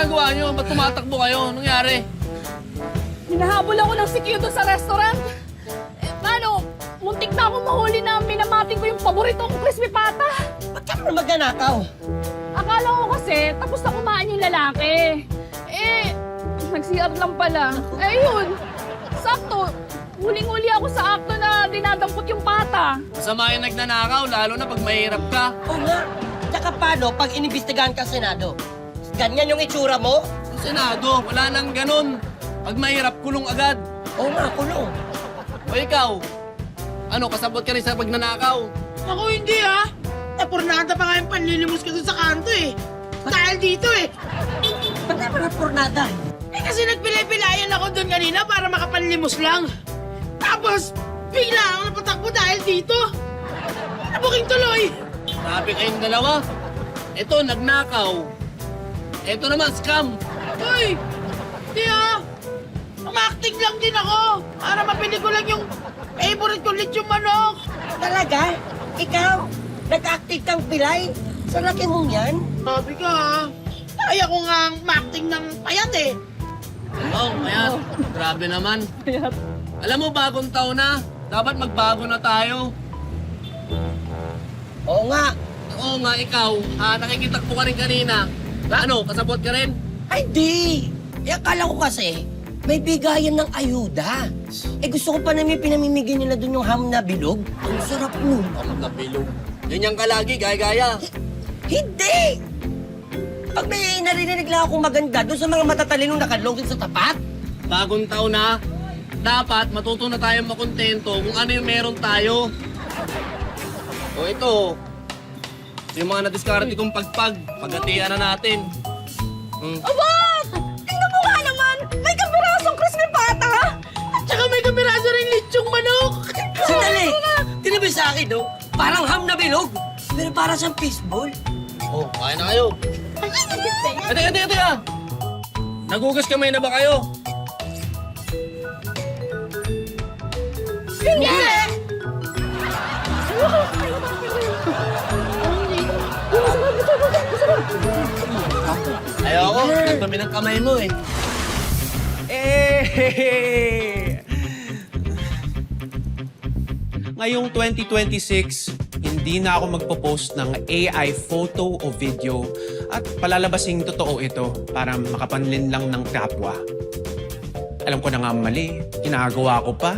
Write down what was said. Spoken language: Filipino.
ginagawa nyo? Ba't tumatakbo kayo? Anong nangyari? Hinahabol ako ng security doon sa restaurant. Paano? Muntik na ako mahuli na minamating ko yung paborito kong crispy pata. Ba't ka naman magnanakaw? Akala ko kasi tapos na kumain yung lalaki. Nag-CR lang pala. Yun. Sakto. Huling-huli ako sa akto na dinadampot yung pata. Masama yung nagnanakaw, lalo na pag mahirap ka. Oo nga. Tsaka paano pag inimbestigahan ka sa Senado? Ganyan yung itsura mo? Ang Senado, wala nang ganun. Pag mahirap, kulong agad. Oo nga, kulong. O ikaw, ano, kasabot ka rin sa pagnanakaw? Ako hindi ah. Napurnada pa nga yung panlilimos ko dun sa kanto eh. Dahil dito eh. Ba't ka naman pornada? Kasi nagpilay-pilayan ako dun kanina para makapanlimos lang. Tapos, bigla ako napatakbo dahil dito. Nabuking tuloy. Grabe kayong dalawa. Ito, nagnakaw. Ito naman, scam. Uy! Di ah. Umakting lang din ako para mapili ko lang yung favorite ko lechong manok. Talaga? Ikaw? Nag-active kang pilay? Sa laki mong yan? Sabi ka ah. Kaya ko nga ma-acting ng payat eh. Oh, kaya, grabe naman. Alam mo, bagong taon na. Dapat magbago na tayo. Oo nga. Oo nga, ikaw. Nakikitakbo ka rin kanina. Ano, kasabot ka rin? Ay, di. Akala ko kasi, may bigayan ng ayuda. Gusto ko pa namin pinamimigay nila dun yung ham na bilog. Ang sarap nun. Ang nabilog. Ganyan ka lagi, gaya-gaya. Hindi! Pag may narinig lang akong maganda doon sa mga matatalinong nakadlong sa tapat. Bagong taon na. Dapat matuto na tayong makontento kung ano yung meron tayo. O ito, yung mga nadiskarte kong pagpag, pagatian na natin. Aba! Tingnan mo nga naman! May kapirasong crispy pata! At saka may kameraso rin lechong manok. Sandali! Tinabi sa akin, no? Parang ham na bilog. Pero para siyang fishball. Oh, kain na kayo. Teka. Nagugas kamay na ba kayo? Hindi! Ayoko, nagdumi ng kamay mo eh. Ngayong 2026, hindi na ako magpo-post ng AI photo o video at palalabasing totoo ito para makapanlin lang ng kapwa. Alam ko na nga mali, ginagawa ko pa,